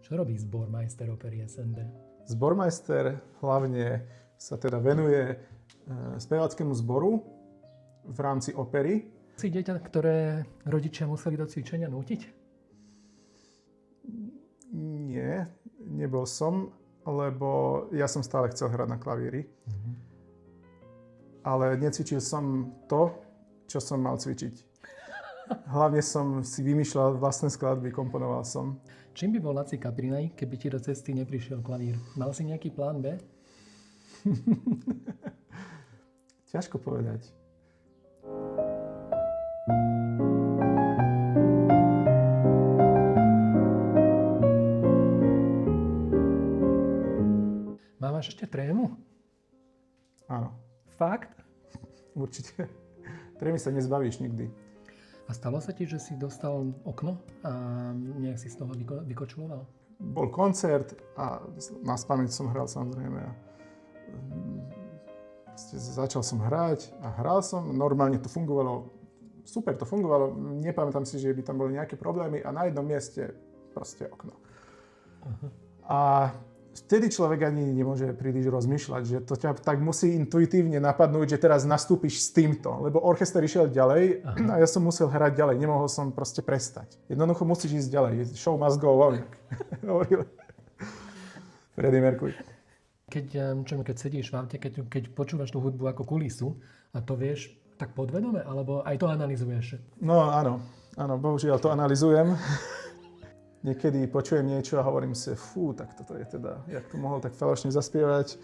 Čo robí zbormajster opery SND? Zbormajster hlavne sa teda venuje speváckému zboru v rámci opery. Si dieťa, ktoré rodičia museli do cvičenia nútiť? Nie, nebol som, lebo ja som stále chcel hrať na klavíri. Ale necvičil som to, čo som mal cvičiť. Hlavne som si vymýšľal vlastné skladby, komponoval som. Čím by bol Laci Kaprinaj, keby ti do cesty neprišiel klavír? Mal si nejaký plán B? Ťažko povedať. Máš ešte trému? Áno, Fakt? určite. Trémy sa nezbavíš nikdy. A stalo sa ti, že si dostal okno a nejak si z toho vykočuloval? Bol koncert a na spamäť som hral samozrejme. Začal som hrať a hral som. Normálne to fungovalo, super to fungovalo. Nepamätám si, že by tam boli nejaké problémy a na jednom mieste proste okno. A vtedy človek ani nemôže príliš rozmýšľať, že to ťa tak musí intuitívne napadnúť, že teraz nastúpiš s týmto. Lebo orchester išiel ďalej a ja som musel hrať ďalej. Nemohol som proste prestať. Jednoducho musíš ísť ďalej. Show must go on. Hovoril Freddie Mercury. Keď sedíš v aute, keď počúvaš tú hudbu ako kulisu a to vieš tak podvedome, alebo aj to analyzuješ? No áno, bohužiaľ to analyzujem. Niekedy počujem niečo a hovorím si, tak toto je teda, jak to mohol tak falošne zaspievať.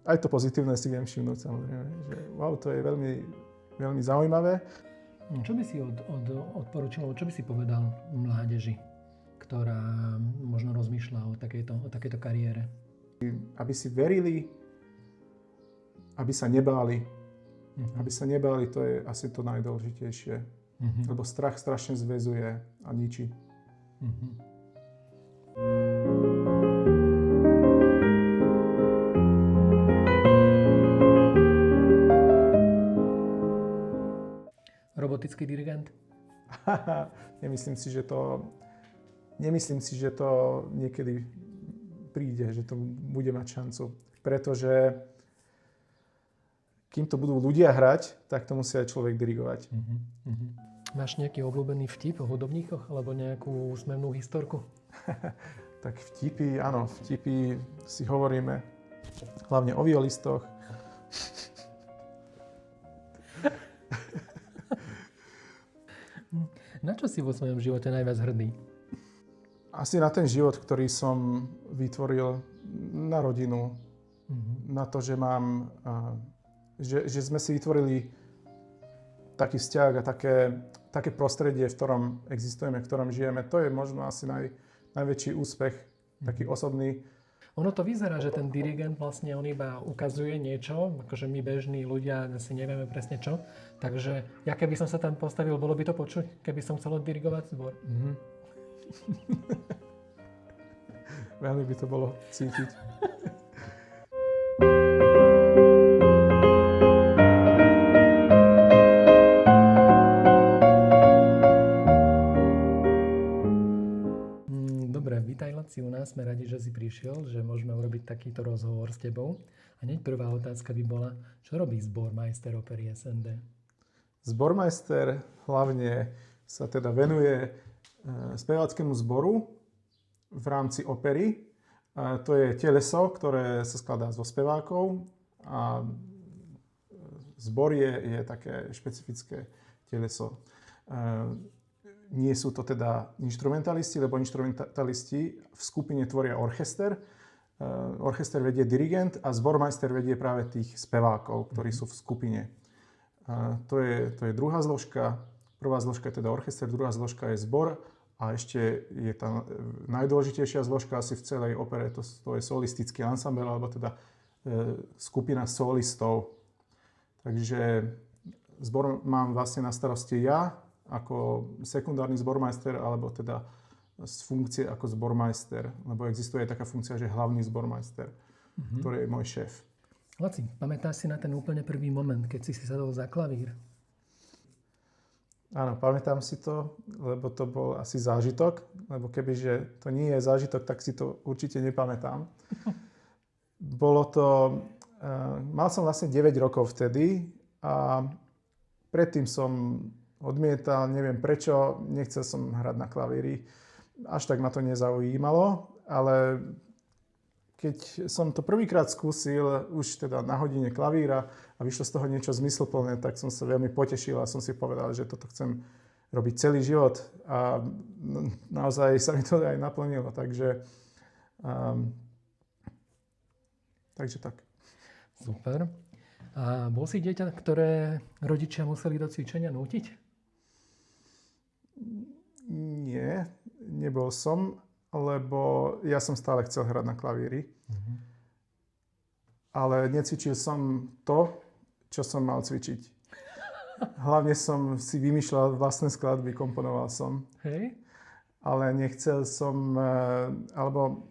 Aj to pozitívne si viem všimnúť samozrejme, že wow, to je veľmi, veľmi zaujímavé. Čo by si odporúčil, čo by si povedal mládeži, ktorá možno rozmýšľa o takejto kariére? Aby si verili, aby sa nebáli. Aby sa nebáli, to je asi to najdôležitejšie. Lebo strach strašne zväzuje a ničí. Robotický dirigent? Nemyslím si, že to niekedy príde, že to bude mať šancu. Pretože kým to budú ľudia hrať, tak to musí aj človek dirigovať. Máš nejaký obľúbený vtip o hudobníkoch alebo nejakú úsmevnú historku? Tak vtipy, áno, vtipy si hovoríme hlavne o violistoch. Na čo si vo svojom živote najviac hrdý? Asi na ten život, ktorý som vytvoril, na rodinu, na to, že mám, že sme si vytvorili taký vzťah a také prostredie, v ktorom existujeme, v ktorom žijeme. To je možno asi najväčší úspech, taký osobný. Ono to vyzerá, že ten dirigent vlastne on iba ukazuje niečo, akože my bežní ľudia si nevieme presne čo. Takže ja keby som sa tam postavil, bolo by to počuť, keby som chcel dirigovať zbor. Veľmi by to bolo cítiť. Dobre, vítaj Laci u nás, sme radi, že si prišiel, že môžeme urobiť takýto rozhovor s tebou. A hneď prvá otázka by bola, čo robí zbormajster opery SND? Zbormajster hlavne sa teda venuje speváckému zboru v rámci opery. To je teleso, ktoré sa skladá zo spevákov a zbor je také špecifické teleso. Nie sú to teda inštrumentalisti, lebo inštrumentalisti v skupine tvoria orchester. Orchester vedie dirigent a zbormajster vedie práve tých spevákov, ktorí sú v skupine. To je druhá zložka. Prvá zložka je teda orchester, druhá zložka je zbor a ešte je tá najdôležitejšia zložka asi v celej opere, to je solistický ansambel, alebo teda skupina solistov. Takže zbor mám vlastne na starosti ja, ako sekundárny zbormajster, alebo teda z funkcie ako zbormajster, lebo existuje taká funkcia, že hlavný zbormajster, ktorý je môj šéf. Laci, pamätáš si na ten úplne prvý moment, keď si sadol za klavír? Áno, pamätám si to, lebo to bol asi zážitok, lebo kebyže to nie je zážitok, tak si to určite nepamätám. Bolo to, mal som vlastne 9 rokov vtedy a predtým som odmietal, neviem prečo, nechcel som hrať na klavíri, až tak ma to nezaujímalo, ale keď som to prvýkrát skúsil, už teda na hodine klavíra a vyšlo z toho niečo zmysluplné, tak som sa veľmi potešil a som si povedal, že toto chcem robiť celý život a naozaj sa mi to aj naplnilo, takže tak. Super. A bol si dieťa, ktoré rodičia museli do cvičenia nútiť? Nie, nebol som, lebo ja som stále chcel hrať na klavíri. Ale necvičil som to, čo som mal cvičiť. Hlavne som si vymýšľal vlastné skladby, komponoval som. Hej. Ale nechcel som, alebo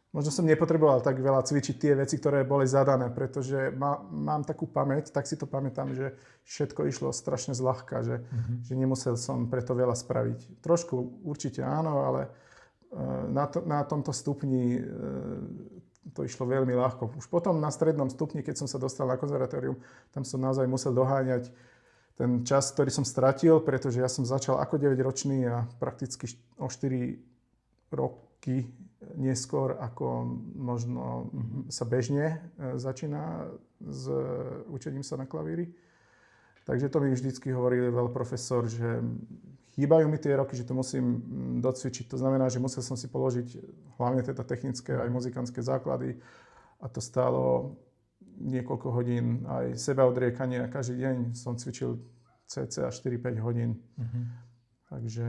možno som nepotreboval tak veľa cvičiť tie veci, ktoré boli zadané, pretože mám takú pamäť, tak si to pamätám, že všetko išlo strašne zľahka, že nemusel som preto veľa spraviť. Trošku určite áno, ale na tomto stupni to išlo veľmi ľahko. Už potom na strednom stupni, keď som sa dostal na konzervatórium, tam som naozaj musel doháňať ten čas, ktorý som stratil, pretože ja som začal ako 9-ročný a prakticky o 4 roky neskôr, ako možno sa bežne začína s učením sa na klavíri. Takže to mi vždycky hovoril veľ profesor, že chýbajú mi tie roky, že to musím docvičiť. To znamená, že musel som si položiť hlavne teda technické aj muzikantské základy a to stálo niekoľko hodín aj sebaodriekania. Každý deň som cvičil cca 4-5 hodín. Takže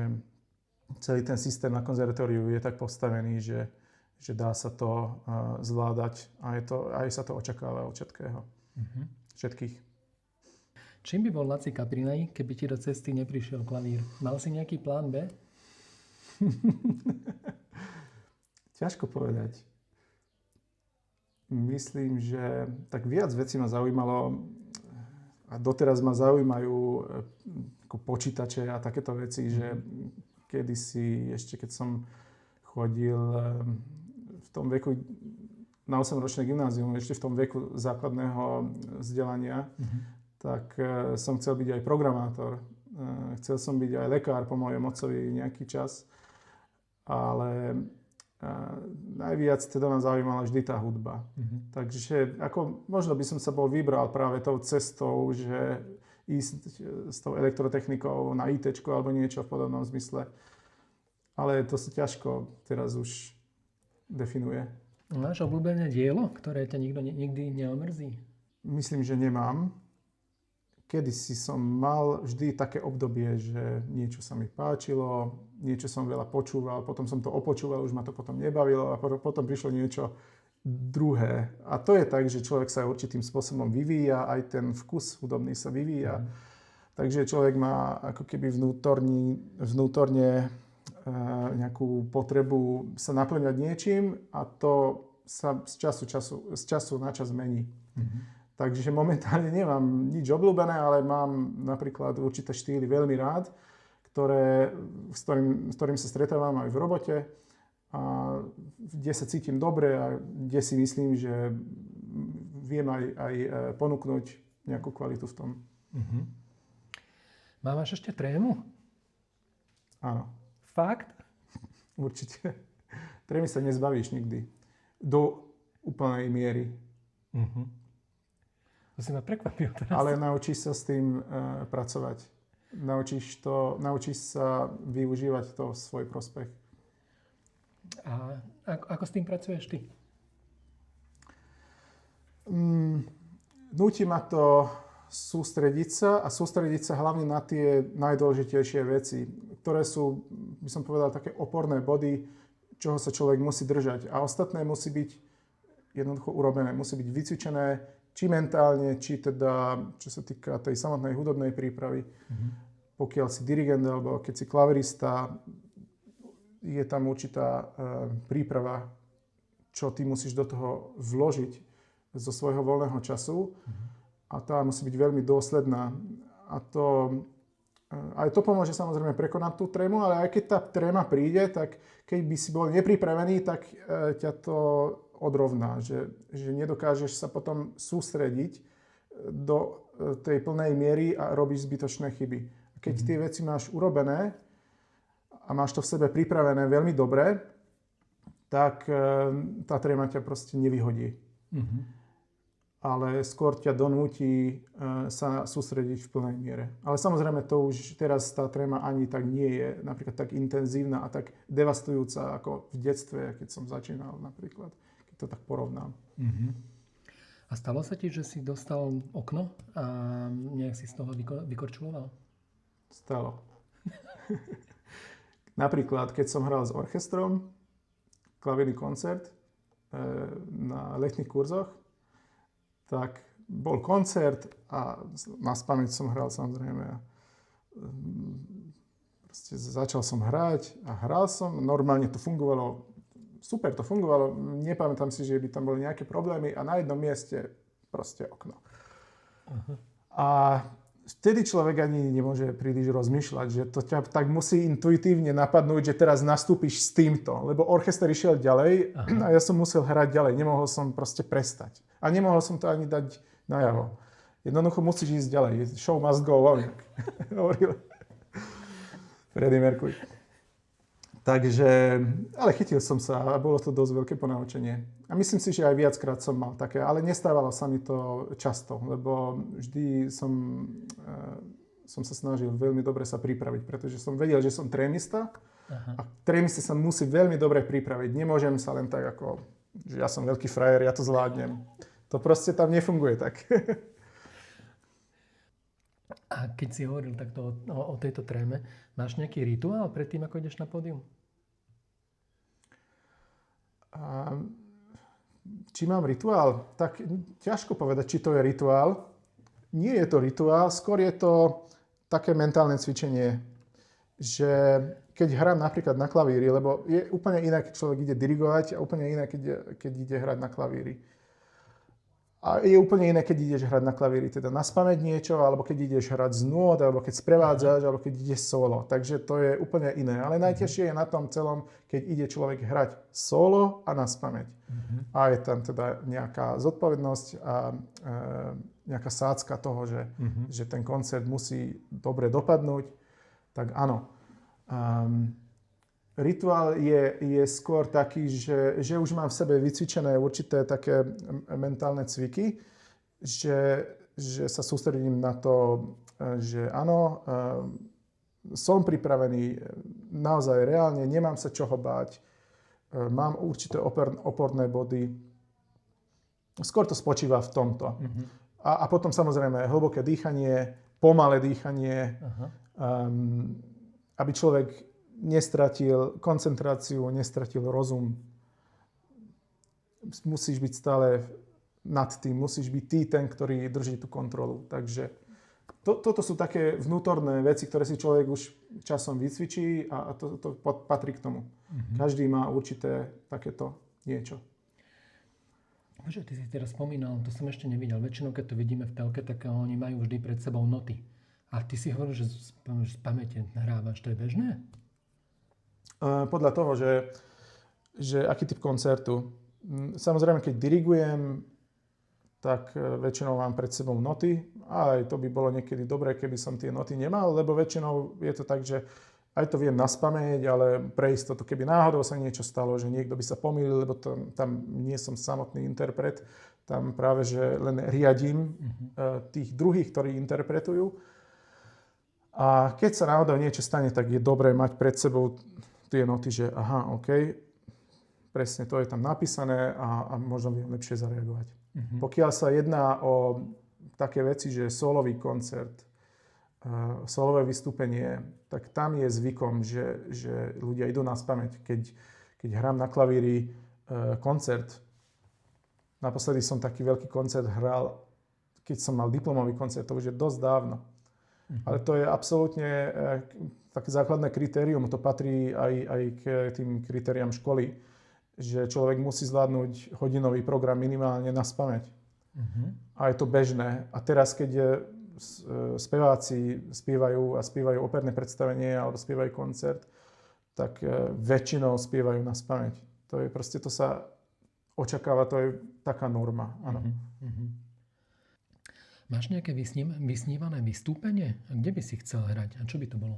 celý ten systém na konzervatóriu je tak postavený, že dá sa to zvládať a aj sa to očakáva od všetkých. Čím by bol Laci Kaprinaj, keby ti do cesty neprišiel klavír? Mal si nejaký plán B? Ťažko povedať. Myslím, že tak viac vecí ma zaujímalo a doteraz ma zaujímajú ako počítače a takéto veci, že kedysi, ešte keď som chodil v tom veku na 8-ročné gymnázium, ešte v tom veku základného vzdelania, tak som chcel byť aj programátor. Chcel som byť aj lekár po mojom otcovi nejaký čas, ale najviac teda ma zaujímala vždy tá hudba. Takže ako možno by som sa bol vybral práve tou cestou, že ísť s tou elektrotechnikou na ITčko alebo niečo v podobnom zmysle. Ale to sa ťažko teraz už definuje. Máš obľúbené dielo, ktoré ťa nikdy neomrzí? Myslím, že nemám. Kedysi som mal vždy také obdobie, že niečo sa mi páčilo, niečo som veľa počúval, potom som to opočúval, už ma to potom nebavilo a potom prišlo niečo druhé. A to je tak, že človek sa určitým spôsobom vyvíja, aj ten vkus hudobný sa vyvíja. Takže človek má ako keby vnútorne nejakú potrebu sa naplňať niečím a to sa z času na čas mení. Takže momentálne nemám nič obľúbené, ale mám napríklad určité štýly veľmi rád, s ktorým sa stretávam aj v robote a kde sa cítim dobre a kde si myslím, že viem aj ponúknuť nejakú kvalitu v tom. Máš ešte trému? Áno. Fakt? Určite. Trémy sa nezbavíš nikdy. Do úplnej miery. To si ma prekvapil teraz. Ale naučíš sa s tým pracovať. Naučíš sa využívať to v svoj prospech. A ako s tým pracuješ ty? Núti ma to sústrediť sa hlavne na tie najdôležitejšie veci, ktoré sú, by som povedal, také oporné body, čoho sa človek musí držať. A ostatné musí byť jednoducho urobené, musí byť vycvičené, či mentálne, či teda, čo sa týka tej samotnej hudobnej prípravy. Pokiaľ si dirigent alebo keď si klavirista, je tam určitá príprava, čo ty musíš do toho vložiť zo svojho voľného času a tá musí byť veľmi dôsledná. A to aj to pomôže samozrejme prekonať tú trému, ale aj keď tá tréma príde, tak keď by si bol nepripravený, tak ťa to odrovná, že nedokážeš sa potom sústrediť do tej plnej miery a robíš zbytočné chyby. A keď tie veci máš urobené a máš to v sebe pripravené veľmi dobre, tak tá tréma ťa proste nevyhodí. Ale skôr ťa donúti sa sústrediť v plnej miere. Ale samozrejme to už teraz tá tréma ani tak nie je napríklad tak intenzívna a tak devastujúca ako v detstve, keď som začínal napríklad, keď to tak porovnám. A stalo sa ti, že si dostal okno a nejak si z toho vykorčuloval? Stalo. Napríklad, keď som hral s orchestrom, klavírny koncert na letných kurzoch, tak bol koncert a naspamäť som hral samozrejme. Proste začal som hrať a hral som. Normálne to fungovalo, super to fungovalo. Nepamätám si, že by tam boli nejaké problémy a na jednom mieste proste okno. A vtedy človek ani nemôže príliš rozmýšľať, že to ťa tak musí intuitívne napadnúť, že teraz nastúpiš s týmto. Lebo orchester išiel ďalej a ja som musel hrať ďalej. Nemohol som proste prestať. A nemohol som to ani dať najavo. Jednoducho musíš ísť ďalej. Show must go on, hovoril Freddie Mercury. Takže, ale chytil som sa a bolo to dosť veľké ponaučenie. A myslím si, že aj viackrát som mal také, ale nestávalo sa mi to často, lebo vždy som sa snažil veľmi dobre sa pripraviť, pretože som vedel, že som trémista a trémista sa musí veľmi dobre pripraviť. Nemôžem sa len tak ako, že ja som veľký frajer, ja to zvládnem. To proste tam nefunguje tak. A keď si hovoril takto o tejto tréme, máš nejaký rituál predtým, ako ideš na pódium? Či mám rituál? Tak ťažko povedať, či to je rituál. Nie je to rituál, skôr je to také mentálne cvičenie, že keď hrám napríklad na klavíri, lebo je úplne iné, keď človek ide dirigovať a úplne iné, keď ide hrať na klavíri. A je úplne iné, keď ideš hrať na klavíri, teda naspamäť niečo, alebo keď ideš hrať z nôd, alebo keď sprevádzaš, alebo keď ideš solo. Takže to je úplne iné. Ale najťažšie je na tom celom, keď ide človek hrať solo a naspamäť. A je tam teda nejaká zodpovednosť a nejaká sádzka toho, že ten koncert musí dobre dopadnúť. Tak áno. Rituál je skôr taký, že už mám v sebe vycvičené určité také mentálne cviky, že sa sústredím na to, že áno, som pripravený naozaj reálne, nemám sa čoho báť, mám určité oporné body. Skôr to spočíva v tomto. A potom samozrejme hlboké dýchanie, pomalé dýchanie, aby človek nestratil koncentráciu, nestratil rozum. Musíš byť stále nad tým, musíš byť ty ten, ktorý drží tú kontrolu. Takže toto sú také vnútorné veci, ktoré si človek už časom vycvičí a to patrí k tomu. Každý má určité takéto niečo. Bože, ty si teraz spomínal, to som ešte nevidel. Väčšinou, keď to vidíme v telke, tak oni majú vždy pred sebou noty. A ty si hovoril, že z pamäte hrávaš. To je bežné? Podľa toho, že aký typ koncertu. Samozrejme, keď dirigujem, tak väčšinou mám pred sebou noty. A aj to by bolo niekedy dobré, keby som tie noty nemal, lebo väčšinou je to tak, že aj to viem naspamäť, ale pre istotu, keby náhodou sa niečo stalo, že niekto by sa pomýlil, lebo tam nie som samotný interpret, tam práve, že len riadím tých druhých, ktorí interpretujú. A keď sa náhodou niečo stane, tak je dobré mať pred sebou tie noty, že aha, OK, presne to je tam napísané a možno viem lepšie zareagovať. Pokiaľ sa jedná o také veci, že solový koncert, solové vystúpenie, tak tam je zvykom, že ľudia idú naspamäť. Keď hrám na klavíri koncert, naposledy som taký veľký koncert hral, keď som mal diplomový koncert, to už je dosť dávno. Ale to je absolútne také základné kritérium, to patrí aj k tým kritériám školy, že človek musí zvládnuť hodinový program minimálne naspamäť. A je to bežné. A teraz, keď speváci spievajú operné predstavenie alebo spievajú koncert, tak väčšinou spievajú na spamäť. To je proste, to sa očakáva, to je taká norma. Áno. Máš nejaké vysnívané vystúpenie? A kde by si chcel hrať? A čo by to bolo?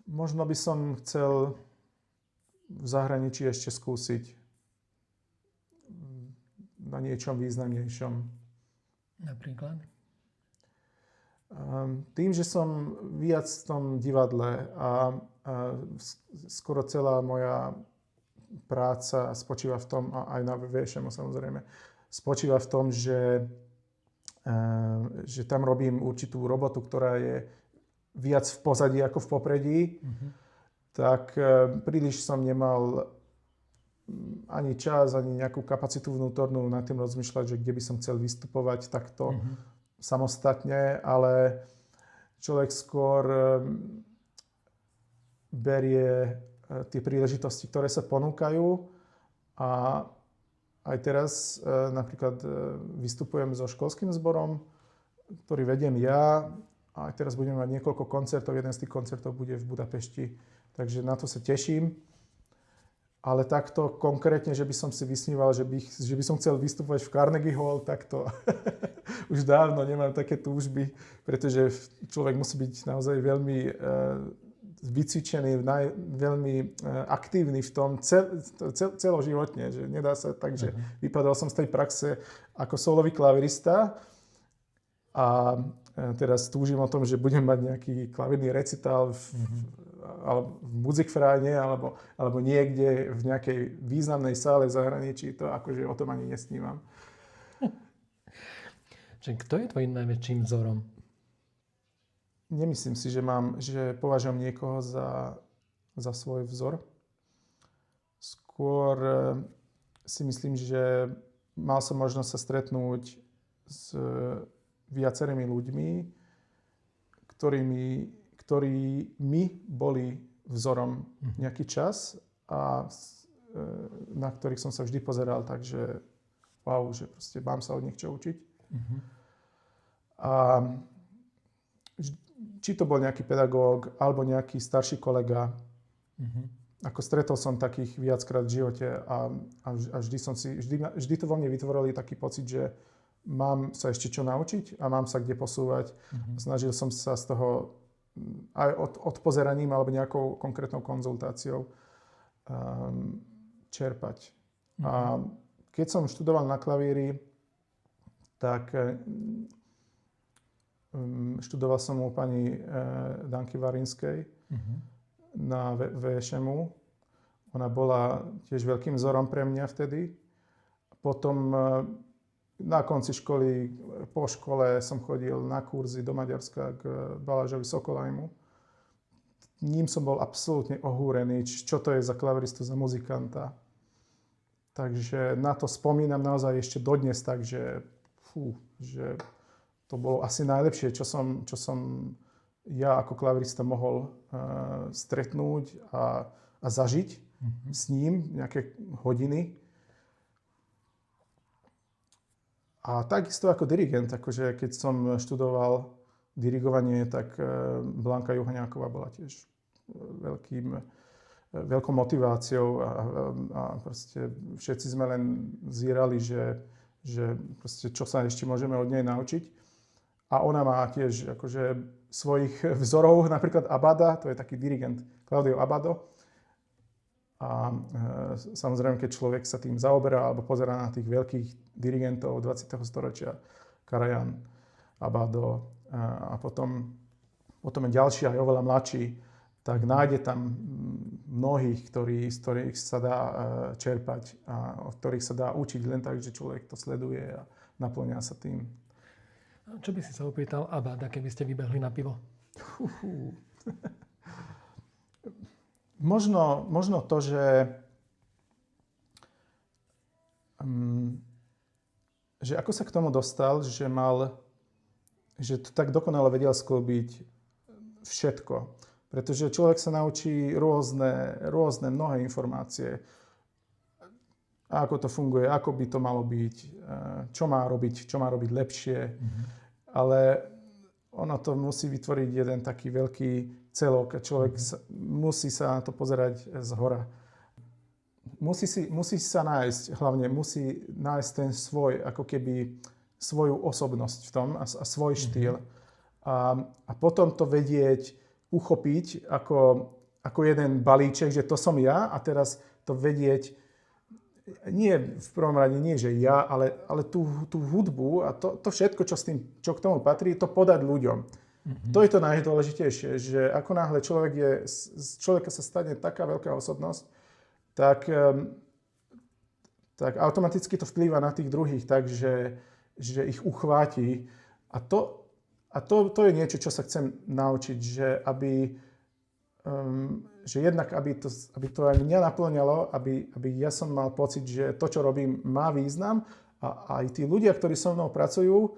Možno by som chcel v zahraničí ešte skúsiť na niečom významnejšom. Napríklad? Tým, že som viac v tom divadle a skoro celá moja práca spočíva v tom, a aj na VŠMu samozrejme, spočíva v tom, že tam robím určitú robotu, ktorá je viac v pozadí ako v popredí, tak príliš som nemal ani čas, ani nejakú kapacitu vnútornú nad tým rozmýšľať, že kde by som chcel vystupovať takto samostatne, ale človek skôr berie tie príležitosti, ktoré sa ponúkajú, a aj teraz napríklad vystupujem so školským zborom, ktorý vediem ja, a aj teraz budeme mať niekoľko koncertov. Jeden z tých koncertov bude v Budapešti, takže na to sa teším. Ale takto konkrétne, že by som si vysníval, že by som chcel vystupovať v Carnegie Hall, tak to už dávno nemám také túžby, pretože človek musí byť naozaj veľmi vycvičený, veľmi aktívny v tom celoživotne, že nedá sa tak, že vypadal som z tej praxe ako solový klavirista a teraz túžim o tom, že budem mať nejaký klavírny recitál alebo v Musikvereine alebo niekde v nejakej významnej sále v zahraničí. To akože o tom ani nesnívam. Čiže kto je tvojím najväčším vzorom? Nemyslím si, že považujem niekoho za svoj vzor. Skôr si myslím, že mal som možnosť sa stretnúť s viacerými ľuďmi, ktorí mi boli vzorom nejaký čas a na ktorých som sa vždy pozeral, takže wow, že proste mám sa od nich čo učiť. A či to bol nejaký pedagóg alebo nejaký starší kolega, ako stretol som takých viackrát v živote a vždy to vo mne vytvorili taký pocit, že mám sa ešte čo naučiť a mám sa kde posúvať. Snažil som sa z toho aj odpozeraním alebo nejakou konkrétnou konzultáciou čerpať. A keď som študoval na klavíri, tak študoval som u pani Danky Varinskej na VŠMu. Ona bola tiež veľkým vzorom pre mňa vtedy. Potom na konci školy, po škole som chodil na kurzy do Maďarska k Balázsovi Sokolajmu. Ním som bol absolútne ohúrený, čo to je za klaviristu, za muzikanta. Takže na to spomínam naozaj ešte dodnes tak, že to bolo asi najlepšie, čo som ja ako klavirista mohol stretnúť a zažiť s ním nejaké hodiny. A takisto ako dirigent, akože keď som študoval dirigovanie, tak Blanka Juhaňáková bola tiež veľkou motiváciou a proste všetci sme len zírali, že proste čo sa ešte môžeme od nej naučiť. A ona má tiež akože svojich vzorov, napríklad Abada, to je taký dirigent Claudio Abbado. A samozrejme, keď človek sa tým zaoberá alebo pozerá na tých veľkých dirigentov 20. storočia, Karajan, Abbado a potom je ďalší aj oveľa mladší, tak nájde tam mnohých, z ktorých sa dá čerpať a od ktorých sa dá učiť len tak, že človek to sleduje a naplňa sa tým. Čo by si sa opýtal Abbada, keby ste vybehli na pivo? Možno to, že ako sa k tomu dostal, že to tak dokonale vedel skĺbiť všetko. Pretože človek sa naučí rôzne mnohé informácie. Ako to funguje, ako by to malo byť, čo má robiť lepšie. Ale ono to musí vytvoriť jeden taký veľký celok a človek musí sa na to pozerať zhora. Musí sa nájsť, hlavne musí nájsť ten svoj, ako keby svoju osobnosť v tom a svoj štýl. A potom to vedieť, uchopiť ako jeden balíček, že to som ja a teraz to vedieť, nie v prvom rade, nie že ja, ale tú hudbu a to všetko, čo k tomu patrí, to podať ľuďom. To je to najdôležitejšie, že ako náhle z človeka sa stane taká veľká osobnosť, tak automaticky to vplýva na tých druhých, takže že ich uchváti. A to je niečo, čo sa chcem naučiť, že že jednak, aby to aj mňa naplňalo, aby ja som mal pocit, že to, čo robím, má význam a aj tí ľudia, ktorí so mnou pracujú,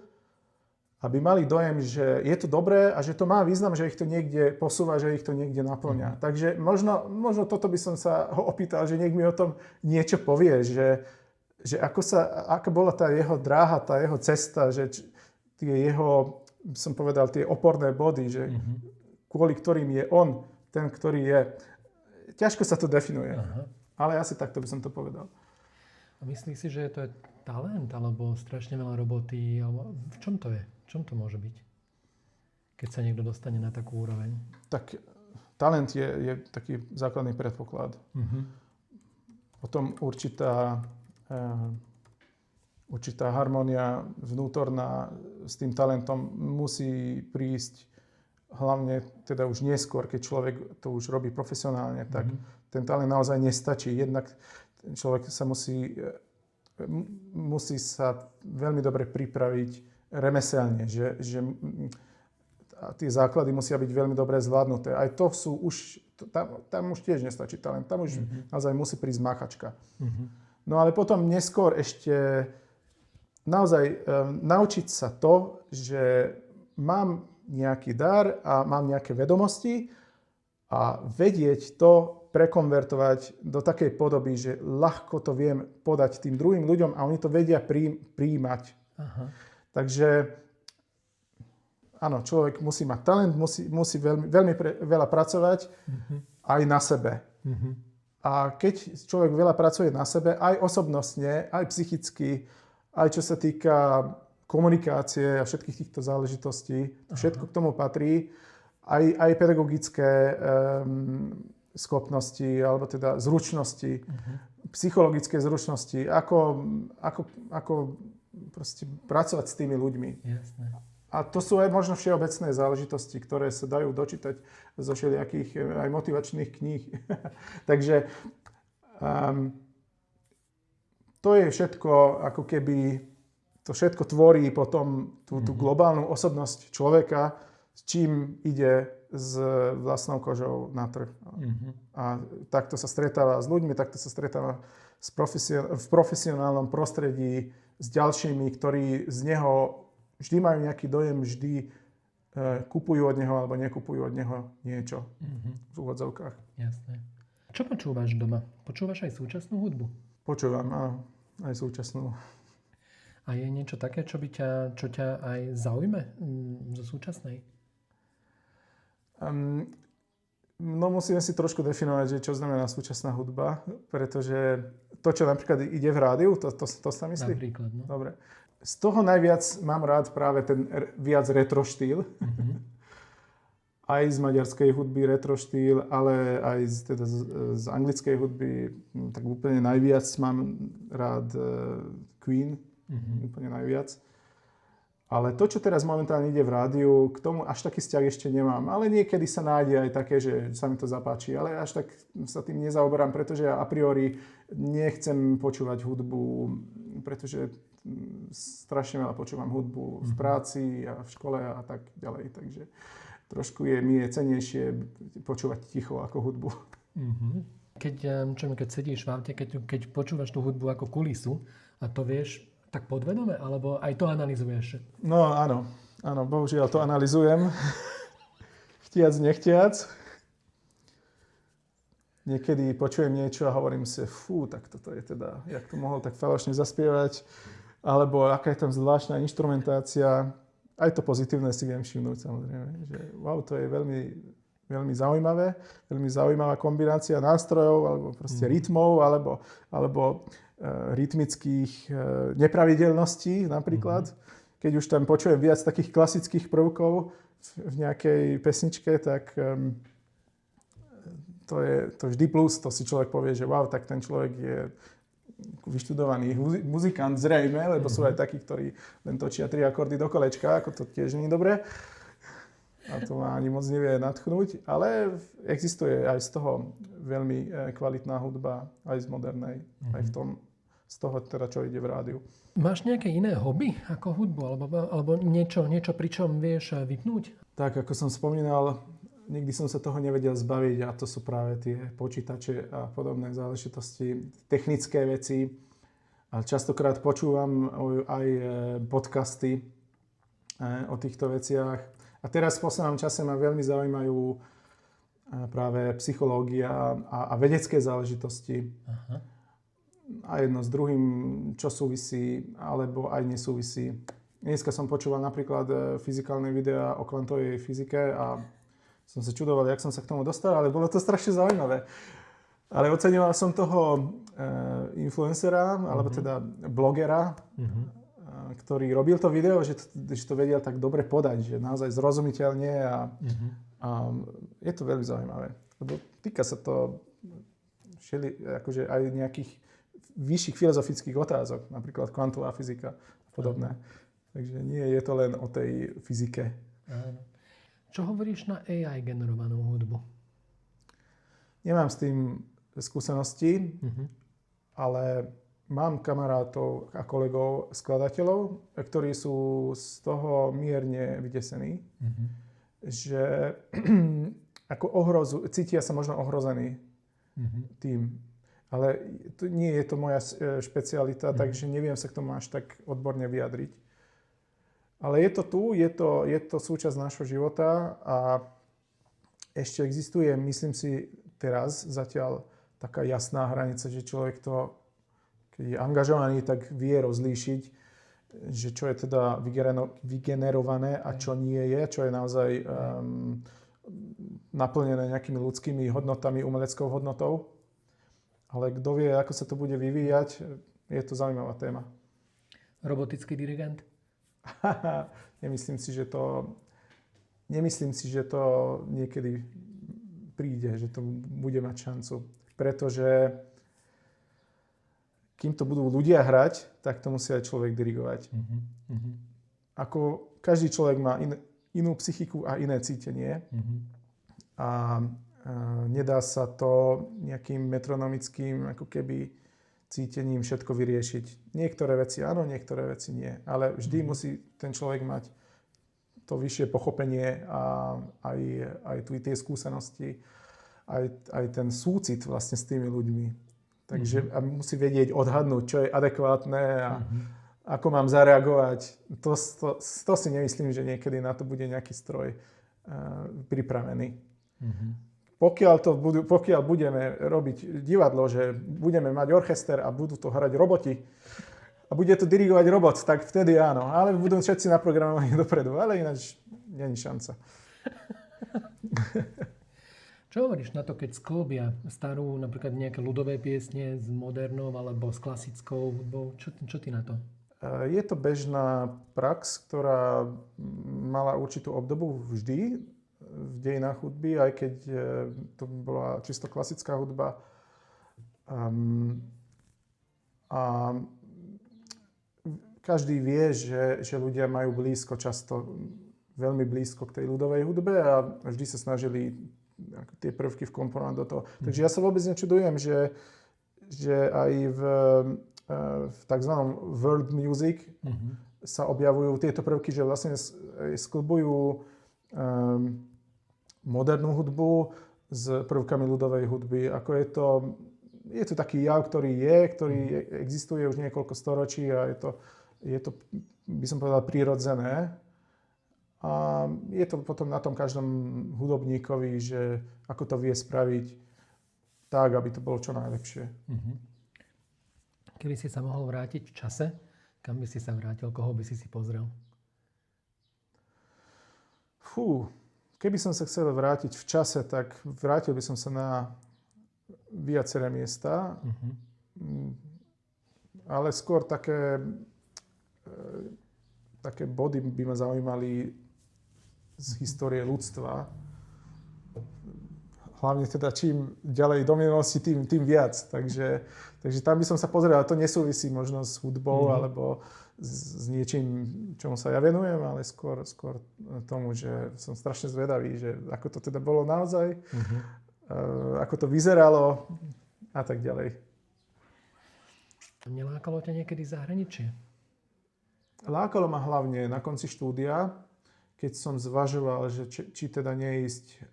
aby mali dojem, že je to dobré a že to má význam, že ich to niekde posúva, že ich to niekde naplňa. Takže možno toto by som sa ho opýtal, že nech mi o tom niečo povie, že aká bola tá jeho dráha, tá jeho cesta, že tie jeho, som povedal, tie oporné body, že kvôli ktorým je on ten, ktorý je. Ťažko sa to definuje, ale asi takto by som to povedal. A myslíš si, že to je talent, alebo strašne veľa roboty, alebo v čom to je? V čom to môže byť? Keď sa niekto dostane na takú úroveň? Tak talent je taký základný predpoklad. Potom určitá harmónia vnútorná s tým talentom musí prísť hlavne teda už neskôr, keď človek to už robí profesionálne, tak ten talent naozaj nestačí. Jednak človek sa musí sa veľmi dobre pripraviť remeselne, že tie základy musia byť veľmi dobre zvládnuté. Aj to sú už, tam už tiež nestačí talent, tam už naozaj musí prísť máchačka. No ale potom neskôr ešte naozaj naučiť sa to, že mám nejaký dar a mám nejaké vedomosti a vedieť to prekonvertovať do takej podoby, že ľahko to viem podať tým druhým ľuďom a oni to vedia prijímať. Takže áno, človek musí mať talent, musí veľmi veľa pracovať aj na sebe. A keď človek veľa pracuje na sebe, aj osobnostne, aj psychicky, aj čo sa týka komunikácie a všetkých týchto záležitostí, všetko k tomu patrí, aj pedagogické schopnosti, alebo teda zručnosti, psychologické zručnosti, ako proste pracovať s tými ľuďmi. Jasné. A to sú aj možno všeobecné záležitosti, ktoré sa dajú dočítať zo všelijakých aj motivačných kníh. Takže to je všetko, ako keby to všetko tvorí potom tú globálnu osobnosť človeka, s čím ide s vlastnou kožou na trh. A takto sa stretáva s ľuďmi, takto sa stretáva v profesionálnom prostredí s ďalšími, ktorí z neho vždy majú nejaký dojem, vždy kupujú od neho alebo nekupujú od neho niečo v úvodzovkách. Jasné. Čo počúvaš doma? Počúvaš aj súčasnú hudbu? Počúvam, áno, aj súčasnú. A je niečo také, čo ťa aj zaujme zo súčasnej? No musíme si trošku definovať, že čo znamená súčasná hudba, pretože to, čo napríklad ide v rádiu, to sa myslí? Napríklad, no. Dobre. Z toho najviac mám rád práve ten viac retro štýl. Aj z maďarskej hudby retro štýl, ale aj z anglickej hudby, tak úplne najviac mám rád Queen. Úplne najviac. Ale to, čo teraz momentálne ide v rádiu, k tomu až taký vzťah ešte nemám. Ale niekedy sa nájde aj také, že sa mi to zapáči. Ale až tak sa tým nezaoberám, pretože ja a priori nechcem počúvať hudbu, pretože strašne veľa počúvam hudbu v práci a v škole a tak ďalej. Takže trošku mi je cenejšie počúvať ticho ako hudbu. Keď sedíš v aute, keď počúvaš tú hudbu ako kulisu a to vieš tak podvedome, alebo aj to analyzuješ? No áno, bohužiaľ to analyzujem. Chtiac, nechtiac. Niekedy počujem niečo a hovorím si, tak toto je teda, jak to mohol tak falošne zaspievať, alebo aká je tam zvláštna inštrumentácia. Aj to pozitívne si viem všimnúť, samozrejme. Že, wow, to je veľmi, veľmi zaujímavé. Veľmi zaujímavá kombinácia nástrojov, alebo proste rytmov, alebo rytmických nepravidelností napríklad. Keď už tam počujem viac takých klasických prvkov v nejakej pesničke, tak to je vždy plus. To si človek povie, že wow, tak ten človek je vyštudovaný muzikant zrejme, lebo sú aj takí, ktorí len točia 3 akordy do kolečka, ako to tiež nie je dobré. A to ma ani moc nevie nadchnúť, ale existuje aj z toho veľmi kvalitná hudba, aj z modernej, aj z toho teda, čo ide v rádiu. Máš nejaké iné hobby ako hudbu, alebo niečo, pri čom vieš vypnúť? Tak, ako som spomínal, nikdy som sa toho nevedel zbaviť a to sú práve tie počítače a podobné záležitosti, technické veci. A častokrát počúvam aj podcasty o týchto veciach. A teraz v poslednom čase ma veľmi zaujímajú práve psychológia a vedecké záležitosti. Aha. A jedno s druhým, čo súvisí, alebo aj nesúvisí. Dneska som počúval napríklad fyzikálne videá o kvantovej fyzike a som sa čudoval, jak som sa k tomu dostal, ale bolo to strašne zaujímavé. Ale oceňoval som toho influencera, alebo teda blogera, ktorý robil to video, že to vedel tak dobre podať, že naozaj zrozumiteľne a je to veľmi zaujímavé. Lebo týka sa to akože aj nejakých vyšších filozofických otázok, napríklad kvantová fyzika a podobné. Takže nie je to len o tej fyzike. Čo hovoríš na AI generovanú hudbu? Nemám s tým skúsenosti, ale mám kamarátov a kolegov, skladateľov, ktorí sú z toho mierne vydesení, že ako cítia sa možno ohrození tým. Ale nie je to moja špecialita, takže neviem sa k tomu až tak odborne vyjadriť. Ale je to tu, je to súčasť nášho života a ešte existuje, myslím si, teraz zatiaľ taká jasná hranica, že človek to, keď je angažovaný, tak vie rozlíšiť, že čo je teda vygenerované a čo nie je, čo je naozaj naplnené nejakými ľudskými hodnotami, umeleckou hodnotou. Ale kto vie, ako sa to bude vyvíjať, je to zaujímavá téma. Robotický dirigent? Nemyslím si, že to niekedy príde, že to bude mať šancu. Pretože kým to budú ľudia hrať, tak to musí aj človek dirigovať. Ako každý človek má inú psychiku a iné cítenie. A nedá sa to nejakým metronomickým ako keby cítením všetko vyriešiť. Niektoré veci áno, niektoré veci nie. Ale vždy musí ten človek mať to vyššie pochopenie a aj tie skúsenosti, aj ten súcit vlastne s tými ľuďmi. Takže musí vedieť odhadnúť, čo je adekvátne a ako mám zareagovať. To si nemyslím, že niekedy na to bude nejaký stroj pripravený. Pokiaľ budeme robiť divadlo, že budeme mať orchester a budú to hrať roboti a bude to dirigovať robot, tak vtedy áno. Ale budú všetci naprogramovaní dopredu. Ale ináč nie je šanca. Čo hovoríš na to, keď sklbia starú napríklad nejaké ľudové piesne s modernou alebo s klasickou hudbou? Čo ty na to? Je to bežná prax, ktorá mala určitú obdobu vždy v dejinách hudby, aj keď to bola čisto klasická hudba. A každý vie, že ľudia majú často veľmi blízko k tej ľudovej hudbe a vždy sa snažili tie prvky vkomponovať do toho. Takže ja sa vôbec nečudujem, že aj v takzvanom world music sa objavujú tieto prvky, že vlastne sklbujú modernú hudbu s prvkami ľudovej hudby. Ako je to taký jav, ktorý existuje už niekoľko storočí a je to, by som povedal, prirodzené. A je to potom na tom každom hudobníkovi, že ako to vie spraviť tak, aby to bolo čo najlepšie. Keby si sa mohol vrátiť v čase, kam by si sa vrátil, koho by si pozrel? Fú, keby som sa chcel vrátiť v čase, tak vrátil by som sa na viaceré miesta, ale skôr také body by ma zaujímali z histórie ľudstva. Hlavne teda čím ďalej do minulosti, tým viac. Takže tam by som sa pozrel, ale to nesúvisí možno s hudbou alebo s niečím, čomu sa ja venujem, ale skôr tomu, že som strašne zvedavý, že ako to teda bolo naozaj, ako to vyzeralo a tak ďalej. Nelákalo ťa niekedy zahraničie? Lákalo ma hlavne na konci štúdia, keď som zvažoval, že či teda neísť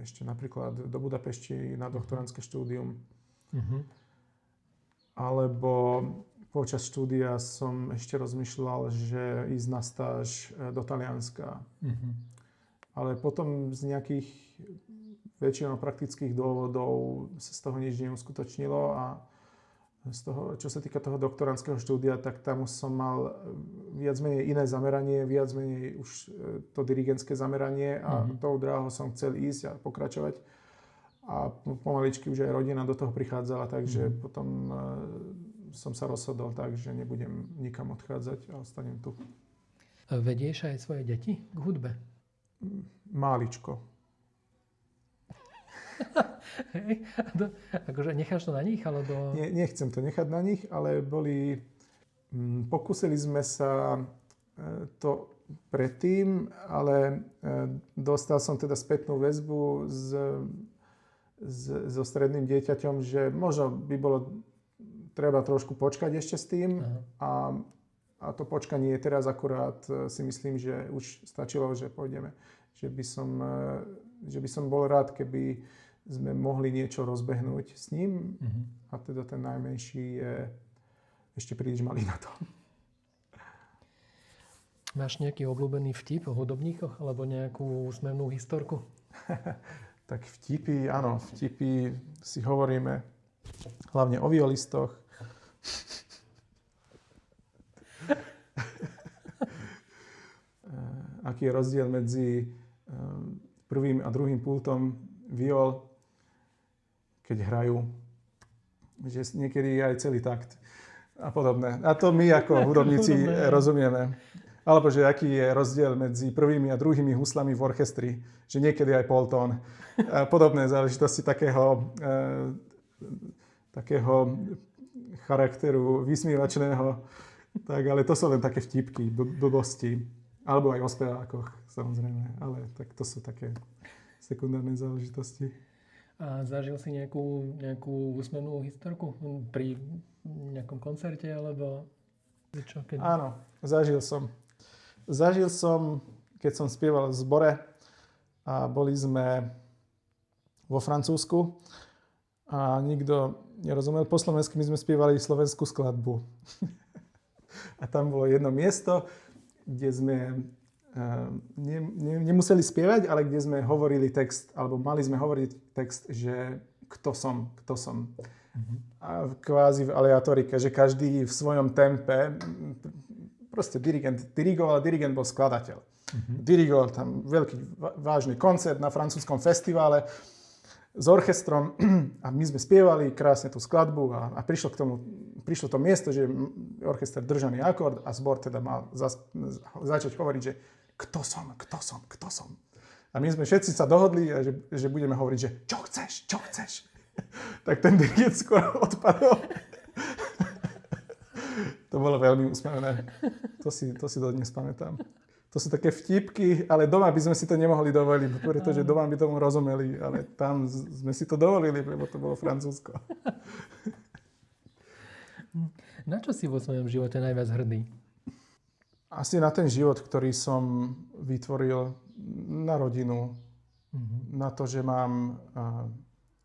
ešte napríklad do Budapešti na doktorandské štúdium. Alebo počas štúdia som ešte rozmýšľal, že ísť na stáž do Talianska. Ale potom z nejakých väčšinou praktických dôvodov sa z toho nič neuskutočnilo a z toho, čo sa týka toho doktorandského štúdia, tak tam som mal viac menej iné zameranie, viac menej už to dirigentské zameranie a tou dráhou som chcel ísť a pokračovať. A pomaličky už aj rodina do toho prichádzala, takže potom som sa rozhodol tak, že nebudem nikam odchádzať a ostanem tu. Vedieš aj svoje deti k hudbe? Máličko. Hej. Akože necháš to na nich, alebo... Nechcem to nechať na nich, ale pokúsili sme sa to predtým, ale dostal som teda spätnú väzbu so stredným dieťaťom, že možno by bolo treba trošku počkať ešte s tým a to počkanie je teraz akurát si myslím, že už stačilo, že pôjdeme. Že by som bol rád, keby sme mohli niečo rozbehnúť s ním a teda ten najmenší je ešte príliš malý na to. Máš nejaký obľúbený vtip o hudobníkoch alebo nejakú úsmevnú historku? Tak vtipy, áno, vtipy si hovoríme hlavne o violistoch. Aký je rozdiel medzi prvým a druhým pultom viol, keď hrajú, že niekedy je aj celý takt a podobné. A to my ako hudobníci rozumieme. Alebo že aký je rozdiel medzi prvými a druhými huslami v orchestri, že niekedy aj poltón. A podobné záležitosti takého charakteru vysmievačného. Tak, ale to sú len také vtipky, blbosti. Alebo aj o spevákoch, samozrejme. Ale tak to sú také sekundárne záležitosti. A zažil si nejakú úsmevnú historku pri nejakom koncerte, alebo čo? Keď... Áno, zažil som. Zažil som, keď som spieval v zbore a boli sme vo Francúzsku a nikto nerozumel po slovensky, my sme spievali slovenskú skladbu. A tam bolo jedno miesto, kde sme nemuseli spievať, ale kde sme hovorili text, alebo mali sme hovoriť text, že kto som. A kvázi v aleatorike, že každý v svojom tempe, proste dirigent dirigoval, dirigent bol skladateľ. Dirigoval tam veľký, vážny koncert na francúzskom festivale s orchestrom a my sme spievali krásne tú skladbu a prišlo to miesto, že orchester držaný akord a zbor teda mal začať hovoriť, že kto som. A my sme všetci sa dohodli, že budeme hovoriť, že čo chceš. Tak ten dirigent skoro odpadol. To bolo veľmi úsmevné. To si dodnes pamätám. To sú také vtipky, ale doma by sme si to nemohli dovoliť, pretože doma by tomu rozumeli, ale tam sme si to dovolili, lebo to bolo Francúzsko. Na čo si vo svojom živote najviac hrdý? Asi na ten život, ktorý som vytvoril, na rodinu, na to, že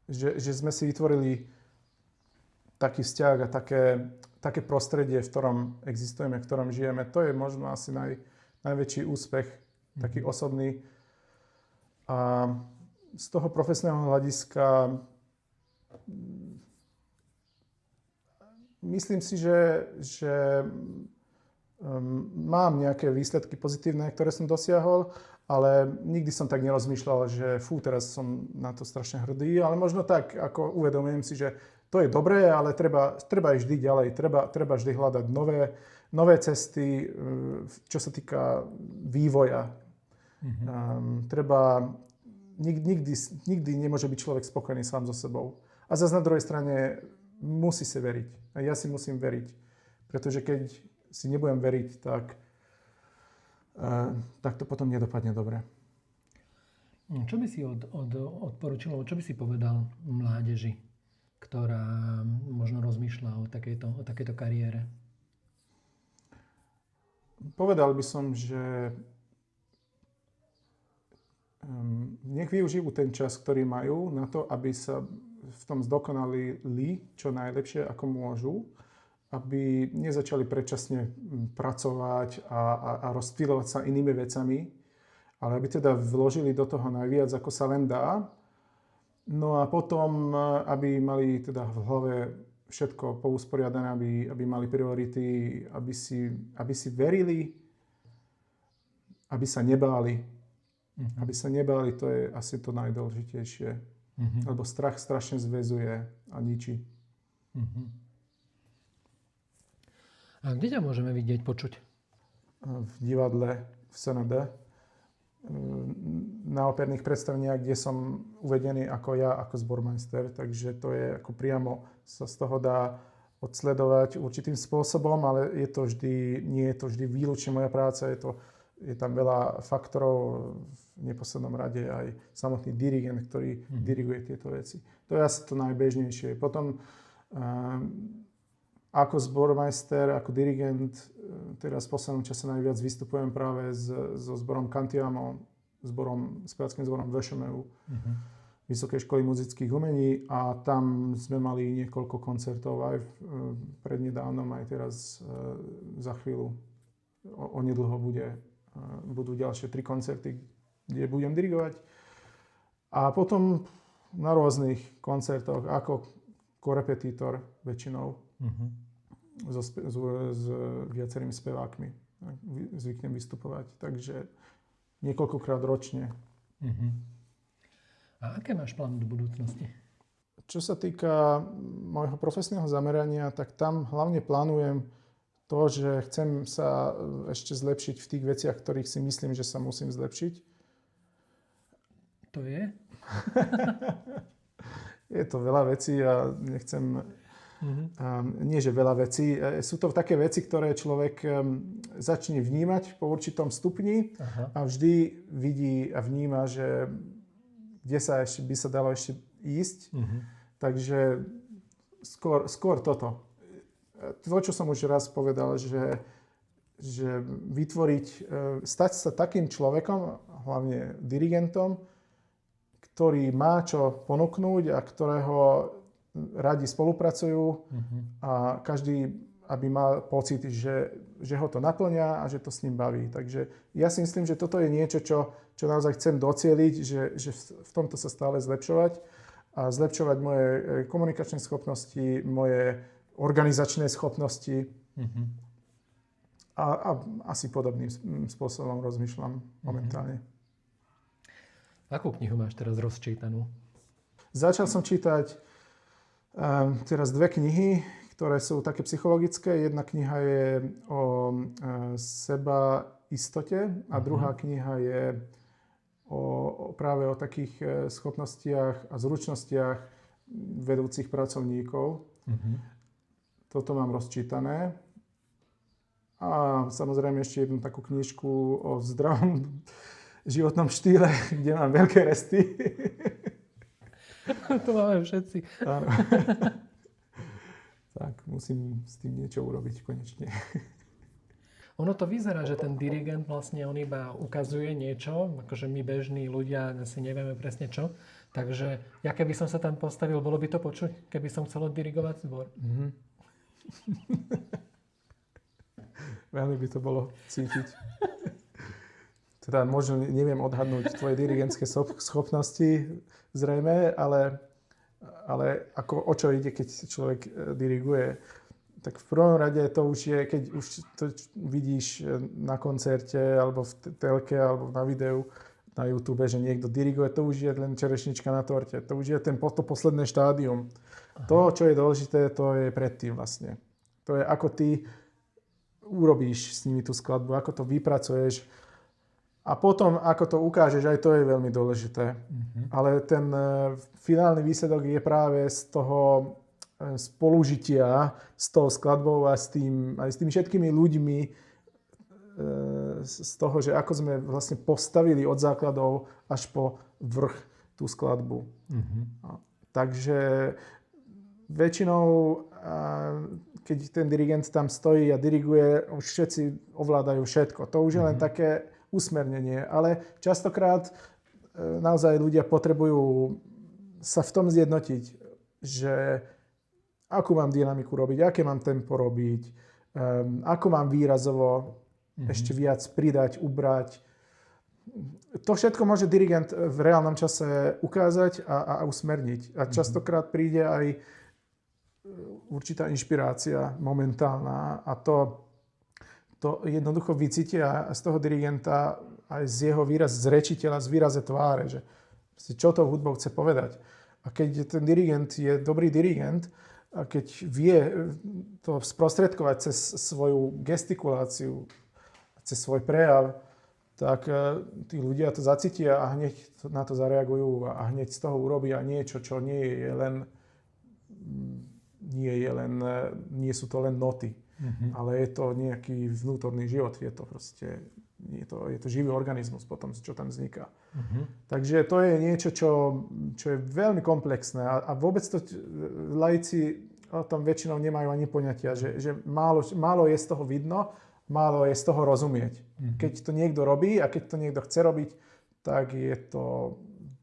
že sme si vytvorili taký vzťah a také prostredie, v ktorom existujeme, v ktorom žijeme. To je možno asi najväčší úspech, taký osobný. A z toho profesného hľadiska myslím si, že Mám nejaké výsledky pozitívne, ktoré som dosiahol, ale nikdy som tak nerozmýšľal, že teraz som na to strašne hrdý, ale možno tak, ako uvedomujem si, že to je dobré, ale treba ísť vždy ďalej, treba vždy hľadať nové cesty, čo sa týka vývoja. Nikdy nemôže byť človek spokojný sám so sebou. A zase na druhej strane musí si veriť. A ja si musím veriť. Pretože keď si nebudem veriť, tak to potom nedopadne dobre. Čo by si odporučil, čo by si povedal mládeži, ktorá možno rozmýšľa o takejto kariére? Povedal by som, že nech využijú ten čas, ktorý majú na to, aby sa v tom zdokonalili čo najlepšie, ako môžu, aby nezačali predčasne pracovať a rozptýlovať sa inými vecami, ale aby teda vložili do toho najviac, ako sa len dá. No a potom, aby mali teda v hlave všetko pousporiadané, aby mali priority, aby si verili, aby sa nebáli. Aby sa nebáli, to je asi to najdôležitejšie. Lebo strach strašne zväzuje a ničí. A kde ťa môžeme vidieť, počuť? V divadle v SND. Na operných predstaveniach, kde som uvedený ako zbormajster, takže to je ako priamo sa z toho dá odsledovať určitým spôsobom, ale nie je to vždy výlučne moja práca, je tam veľa faktorov, v neposlednom rade aj samotný dirigent, ktorý diriguje tieto veci. To je asi to najbežnejšie. Potom ako zbormajster, ako dirigent, teraz v poslednom čase najviac vystupujem práve so zborom Cantiamo, speváckym zborom VŠMU, Vysokej školy muzických umení, a tam sme mali niekoľko koncertov aj prednedávnom, aj teraz za chvíľu, onedlho budú ďalšie 3 koncerty, kde budem dirigovať. A potom na rôznych koncertoch ako korepetitor väčšinou s viacerými spevákmi zvyknem vystupovať. Takže niekoľkokrát ročne. A aké máš plán do budúcnosti? Čo sa týka môjho profesného zamerania, tak tam hlavne plánujem to, že chcem sa ešte zlepšiť v tých veciach, ktorých si myslím, že sa musím zlepšiť. To je? Je to veľa vecí a nechcem... Nie, že veľa vecí. Sú to také veci, ktoré človek začne vnímať po určitom stupni a vždy vidí a vníma, že kde sa ešte by sa dalo ešte ísť. Takže skôr toto. To, čo som už raz povedal, že vytvoriť, stať sa takým človekom, hlavne dirigentom, ktorý má čo ponúknuť a ktorého radi spolupracujú a každý, aby mal pocit, že ho to naplňa a že to s ním baví. Takže ja si myslím, že toto je niečo, čo naozaj chcem docieliť, že v tomto sa stále zlepšovať a zlepšovať moje komunikačné schopnosti, moje organizačné schopnosti a asi podobným spôsobom rozmýšľam momentálne. Akú knihu máš teraz rozčítanú? Začal som čítať teraz 2 knihy, ktoré sú také psychologické. Jedna kniha je o sebaistote a druhá kniha je práve o takých schopnostiach a zručnostiach vedúcich pracovníkov. Toto mám rozčítané. A samozrejme ešte jednu takú knižku o zdravom životnom štýle, kde mám veľké resty. To máme všetci. Áno. Tak, musím s tým niečo urobiť konečne. Ono to vyzerá, že ten dirigent vlastne on iba ukazuje niečo, akože my bežní ľudia asi nevieme presne čo. Takže ja keby som sa tam postavil, bolo by to počuť, keby som chcel dirigovať zbor. Veľmi by to bolo cítiť. Teda možno neviem odhadnúť tvoje dirigentské schopnosti, zrejme, ale ako, o čo ide, keď človek diriguje. Tak v prvom rade to už je, keď už to vidíš na koncerte, alebo v telke, alebo na videu, na YouTube, že niekto diriguje, to už je len čerešnička na torte. To už je to posledné štádium. Aha. To, čo je dôležité, to je predtým vlastne. To je, ako ty urobíš s nimi tú skladbu, ako to vypracuješ a potom, ako to ukážeš, aj to je veľmi dôležité. Ale ten finálny výsledok je práve z toho spolužitia s tou skladbou a aj s tými všetkými ľuďmi, z toho, že ako sme vlastne postavili od základov až po vrch tú skladbu. Takže väčšinou, keď ten dirigent tam stojí a diriguje, už všetci ovládajú všetko. To už je len také usmernenie, ale častokrát naozaj ľudia potrebujú sa v tom zjednotiť, že akú mám dynamiku robiť, aké mám tempo robiť, ako mám výrazovo ešte viac pridať, ubrať. To všetko môže dirigent v reálnom čase ukázať a usmerniť. A častokrát príde aj určitá inšpirácia momentálna a to jednoducho vycítia z toho dirigenta aj z jeho z rečiteľa, z výraze tváre, že čo to hudbou chce povedať. A keď ten dirigent je dobrý dirigent, a keď vie to sprostredkovať cez svoju gestikuláciu, cez svoj prejav, tak tí ľudia to zacítia a hneď na to zareagujú a hneď z toho urobia niečo, čo nie sú to len noty, ale je to nejaký vnútorný život, je to živý organizmus potom, čo tam vzniká. Takže to je niečo, čo je veľmi komplexné a vôbec to laici o tom väčšinou nemajú ani poňatia, že málo je z toho vidno, málo je z toho rozumieť. Keď to niekto robí a keď to niekto chce robiť, tak je to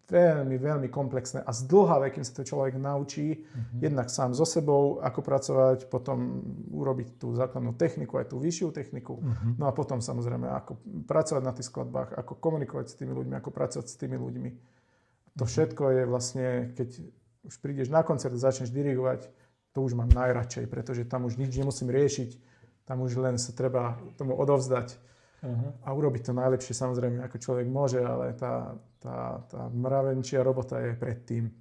veľmi, veľmi komplexné a zdĺhavé, kým sa to človek naučí jednak sám so sebou, ako pracovať, potom urobiť tú základnú techniku, aj tú vyššiu techniku. No a potom samozrejme, ako pracovať na tých skladbách, ako komunikovať s tými ľuďmi, ako pracovať s tými ľuďmi. To všetko je vlastne, keď už prídeš na koncert a začneš dirigovať, to už mám najradšej, pretože tam už nič nemusím riešiť. Tam už len sa treba tomu odovzdať a urobiť to najlepšie, samozrejme, ako človek môže, ale tá mravenčia robota je predtým.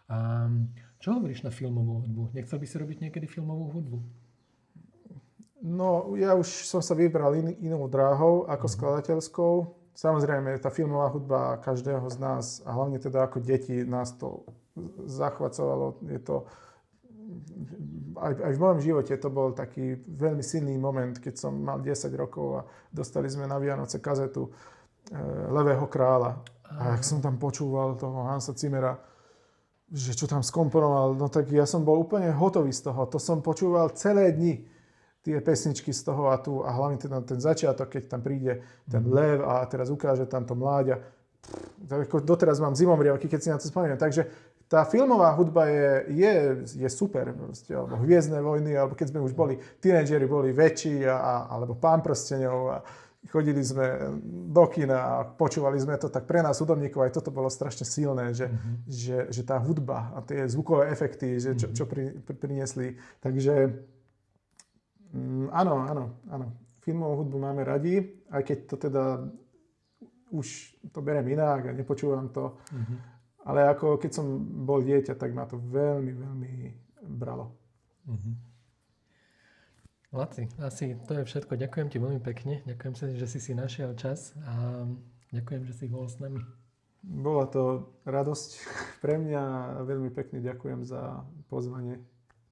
A čo hovoríš na filmovú hudbu? Nechcel by si robiť niekedy filmovú hudbu? No, ja už som sa vybral inou dráhou ako skladateľskou. Samozrejme, tá filmová hudba každého z nás, a hlavne teda ako deti, nás to zachvacovalo. Je to aj v mojom živote to bol taký veľmi silný moment, keď som mal 10 rokov a dostali sme na Vianoce kazetu Levého kráľa. A ak som tam počúval toho Hansa Zimmera, že čo tam skomponoval, no tak ja som bol úplne hotový z toho. To som počúval celé dni, tie pesničky z toho a hlavne ten začiatok, keď tam príde ten lev a teraz ukáže tam to mláďa. Doteraz mám zimomriavky, keď si na to spomínam. Takže tá filmová hudba je super, proste, alebo Hviezdne vojny, alebo keď sme už boli, tínedžeri boli väčší, alebo Pán prstenov a chodili sme do kina a počúvali sme to, tak pre nás hudobníkov aj toto bolo strašne silné, že tá hudba a tie zvukové efekty, že čo priniesli. Takže áno. Filmovú hudbu máme radi, aj keď to teda už to beriem inak a nepočúvam to. Ale ako keď som bol dieťa, tak ma to veľmi, veľmi bralo. Laci, asi to je všetko. Ďakujem ti veľmi pekne. Ďakujem sa, že si našiel čas a ďakujem, že si bol s nami. Bola to radosť pre mňa a veľmi pekne ďakujem za pozvanie.